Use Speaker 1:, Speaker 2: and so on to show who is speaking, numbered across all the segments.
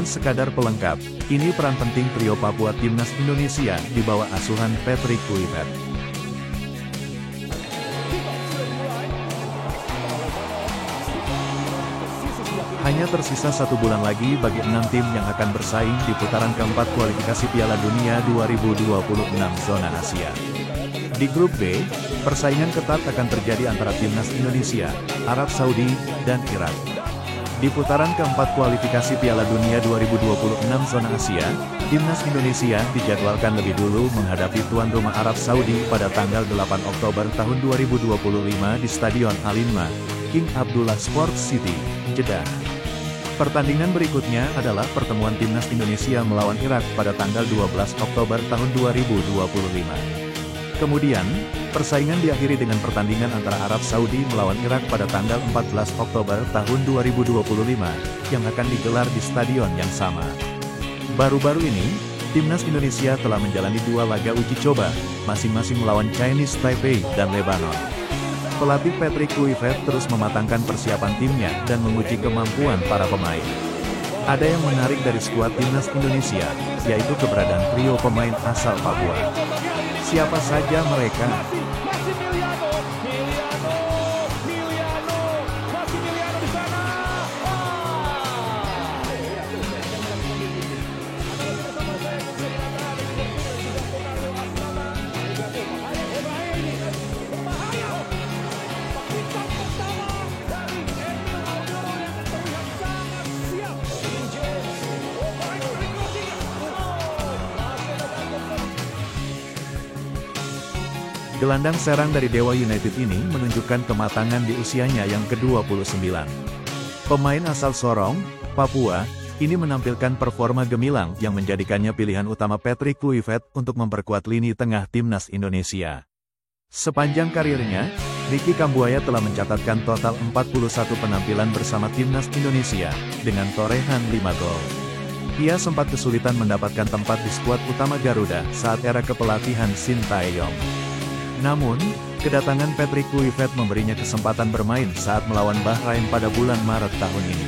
Speaker 1: Bukan sekadar pelengkap, ini peran penting trio Papua Timnas Indonesia di bawah asuhan Patrick Kluivert. Hanya tersisa 1 bulan lagi bagi 6 tim yang akan bersaing di putaran keempat kualifikasi Piala Dunia 2026 zona Asia. Di grup B, persaingan ketat akan terjadi antara Timnas Indonesia, Arab Saudi, dan Irak. Di putaran keempat kualifikasi Piala Dunia 2026 zona Asia, Timnas Indonesia dijadwalkan lebih dulu menghadapi tuan rumah Arab Saudi pada tanggal 8 Oktober tahun 2025 di Stadion Al-Inma, King Abdullah Sports City, Jeddah. Pertandingan berikutnya adalah pertemuan Timnas Indonesia melawan Irak pada tanggal 12 Oktober tahun 2025. Kemudian, persaingan diakhiri dengan pertandingan antara Arab Saudi melawan Irak pada tanggal 14 Oktober tahun 2025, yang akan digelar di stadion yang sama. Baru-baru ini, Timnas Indonesia telah menjalani 2 laga uji coba, masing-masing melawan Chinese Taipei dan Lebanon. Pelatih Patrick Kluivert terus mematangkan persiapan timnya dan menguji kemampuan para pemain. Ada yang menarik dari skuad Timnas Indonesia, yaitu keberadaan trio pemain asal Papua. Siapa saja mereka? Gelandang serang dari Dewa United ini menunjukkan kematangan di usianya yang ke-29. Pemain asal Sorong, Papua, ini menampilkan performa gemilang yang menjadikannya pilihan utama Patrick Kluivert untuk memperkuat lini tengah Timnas Indonesia. Sepanjang karirnya, Ricky Kambuaya telah mencatatkan total 41 penampilan bersama Timnas Indonesia, dengan torehan 5 gol. Ia sempat kesulitan mendapatkan tempat di skuad utama Garuda saat era kepelatihan Sintayong. Namun, kedatangan Patrick Kluivert memberinya kesempatan bermain saat melawan Bahrain pada bulan Maret tahun ini.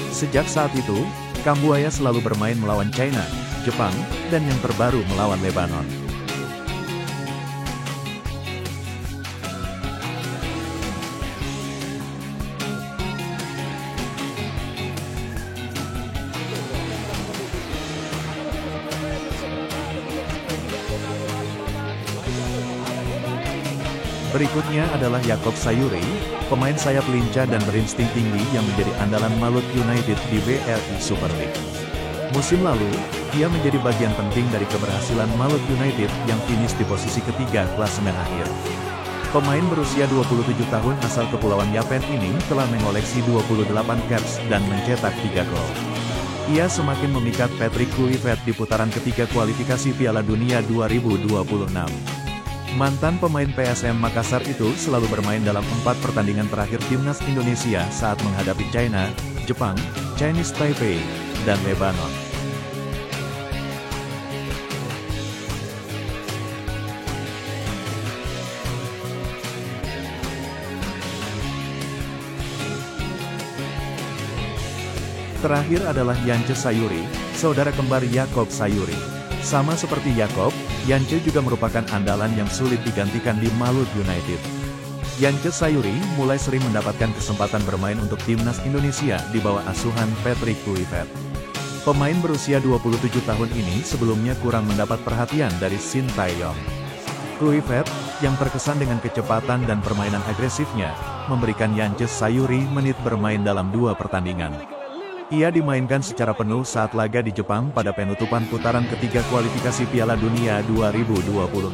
Speaker 1: Sejak saat itu, Kambuaya selalu bermain melawan China, Jepang, dan yang terbaru melawan Lebanon. Berikutnya adalah Yaakob Sayuri, pemain sayap lincah dan berinsting tinggi yang menjadi andalan Malut United di BRI Super League. Musim lalu, ia menjadi bagian penting dari keberhasilan Malut United yang finish di posisi ketiga klasemen akhir. Pemain berusia 27 tahun asal Kepulauan Yapen ini telah mengoleksi 28 caps dan mencetak 3 gol. Ia semakin memikat Patrick Kluivert di putaran ketiga kualifikasi Piala Dunia 2026. Mantan pemain PSM Makassar itu selalu bermain dalam 4 pertandingan terakhir Timnas Indonesia saat menghadapi China, Jepang, Chinese Taipei, dan Lebanon. Terakhir adalah Yance Sayuri, saudara kembar Yaakob Sayuri. Sama seperti Yaakob, Yance juga merupakan andalan yang sulit digantikan di Malut United. Yance Sayuri mulai sering mendapatkan kesempatan bermain untuk Timnas Indonesia di bawah asuhan Patrick Kluivert. Pemain berusia 27 tahun ini sebelumnya kurang mendapat perhatian dari Sintayong. Kluivert, yang terkesan dengan kecepatan dan permainan agresifnya, memberikan Yance Sayuri menit bermain dalam 2 pertandingan. Ia dimainkan secara penuh saat laga di Jepang pada penutupan putaran ketiga kualifikasi Piala Dunia 2026.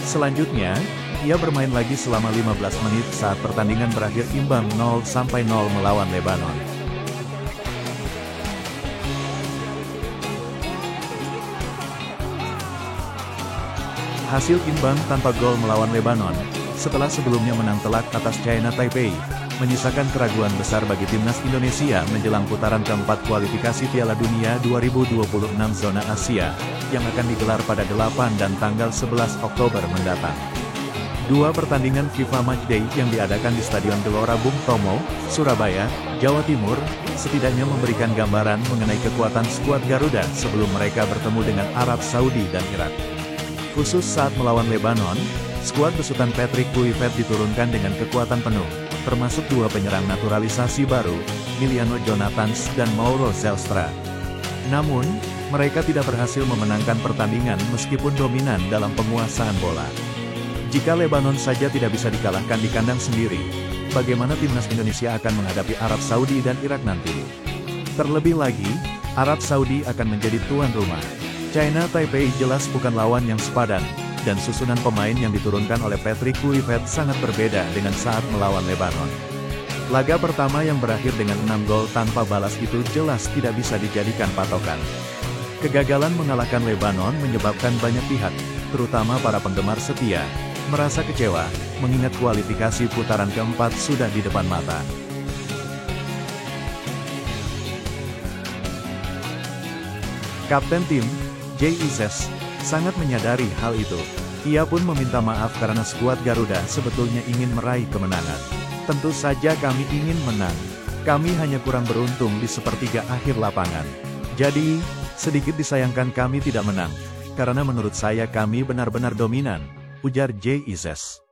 Speaker 1: Selanjutnya, ia bermain lagi selama 15 menit saat pertandingan berakhir imbang 0-0 melawan Lebanon. Hasil imbang tanpa gol melawan Lebanon, setelah sebelumnya menang telak atas China Taipei, menyisakan keraguan besar bagi Timnas Indonesia menjelang putaran keempat kualifikasi Piala Dunia 2026 zona Asia, yang akan digelar pada 8 dan tanggal 11 Oktober mendatang. Dua pertandingan FIFA Matchday yang diadakan di Stadion Gelora Bung Tomo, Surabaya, Jawa Timur, setidaknya memberikan gambaran mengenai kekuatan skuad Garuda sebelum mereka bertemu dengan Arab Saudi dan Irak. Khusus saat melawan Lebanon, skuad besutan Patrick Kluivert diturunkan dengan kekuatan penuh, termasuk dua penyerang naturalisasi baru, Emiliano Jonathans dan Mauro Zelstra. Namun, mereka tidak berhasil memenangkan pertandingan meskipun dominan dalam penguasaan bola. Jika Lebanon saja tidak bisa dikalahkan di kandang sendiri, bagaimana timnas Indonesia akan menghadapi Arab Saudi dan Irak nanti? Terlebih lagi, Arab Saudi akan menjadi tuan rumah. China Taipei jelas bukan lawan yang sepadan, dan susunan pemain yang diturunkan oleh Patrick Kluivert sangat berbeda dengan saat melawan Lebanon. Laga pertama yang berakhir dengan 6 gol tanpa balas itu jelas tidak bisa dijadikan patokan. Kegagalan mengalahkan Lebanon menyebabkan banyak pihak, terutama para penggemar setia, merasa kecewa, mengingat kualifikasi putaran keempat sudah di depan mata. Kapten tim, Jay Izzes, sangat menyadari hal itu. Ia pun meminta maaf karena skuad Garuda sebetulnya ingin meraih kemenangan. Tentu saja kami ingin menang. Kami hanya kurang beruntung di sepertiga akhir lapangan. Jadi, sedikit disayangkan kami tidak menang. Karena menurut saya kami benar-benar dominan, ujar Jay Izzes.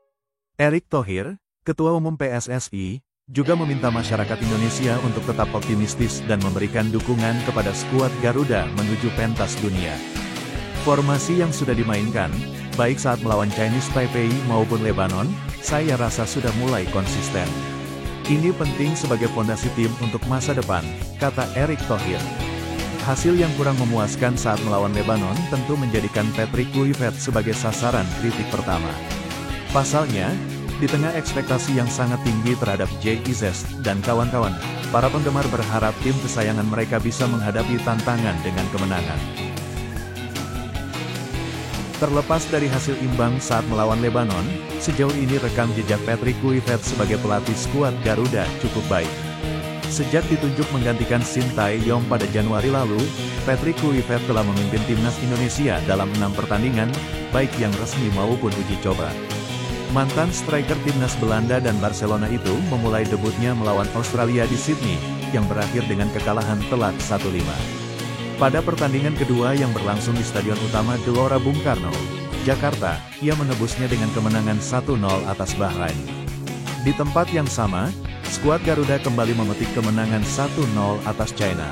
Speaker 1: Erick Thohir, Ketua Umum PSSI, juga meminta masyarakat Indonesia untuk tetap optimistis dan memberikan dukungan kepada skuad Garuda menuju pentas dunia. Formasi yang sudah dimainkan, baik saat melawan Chinese Taipei maupun Lebanon, saya rasa sudah mulai konsisten. Ini penting sebagai fondasi tim untuk masa depan, kata Erick Thohir. Hasil yang kurang memuaskan saat melawan Lebanon tentu menjadikan Patrick Kluivert sebagai sasaran kritik pertama. Pasalnya, di tengah ekspektasi yang sangat tinggi terhadap Jay Izzes dan kawan-kawan, para penggemar berharap tim kesayangan mereka bisa menghadapi tantangan dengan kemenangan. Terlepas dari hasil imbang saat melawan Lebanon, sejauh ini rekam jejak Patrick Kluivert sebagai pelatih skuad Garuda cukup baik. Sejak ditunjuk menggantikan Shin Tae-yong pada Januari lalu, Patrick Kluivert telah memimpin timnas Indonesia dalam 6 pertandingan, baik yang resmi maupun uji coba. Mantan striker timnas Belanda dan Barcelona itu memulai debutnya melawan Australia di Sydney, yang berakhir dengan kekalahan telak 1-5. Pada pertandingan kedua yang berlangsung di Stadion Utama Gelora Bung Karno, Jakarta, ia menebusnya dengan kemenangan 1-0 atas Bahrain. Di tempat yang sama, skuad Garuda kembali memetik kemenangan 1-0 atas China.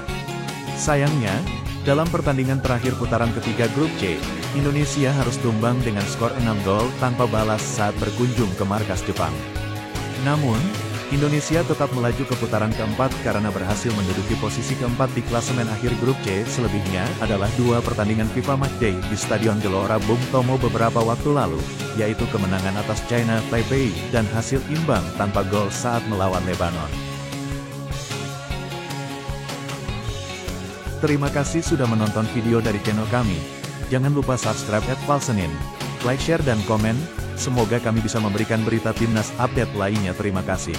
Speaker 1: Sayangnya, dalam pertandingan terakhir putaran ketiga grup C, Indonesia harus tumbang dengan skor 6 gol tanpa balas saat berkunjung ke markas Jepang. Namun, Indonesia tetap melaju ke putaran keempat karena berhasil menduduki posisi keempat di klasemen akhir grup C. Selebihnya adalah dua pertandingan FIFA Matchday di Stadion Gelora Bung Tomo beberapa waktu lalu, yaitu kemenangan atas China Taipei dan hasil imbang tanpa gol saat melawan Lebanon. Terima kasih sudah menonton video dari channel kami. Jangan lupa subscribe @Valsenin, like, share dan komen. Semoga kami bisa memberikan berita timnas update lainnya. Terima kasih.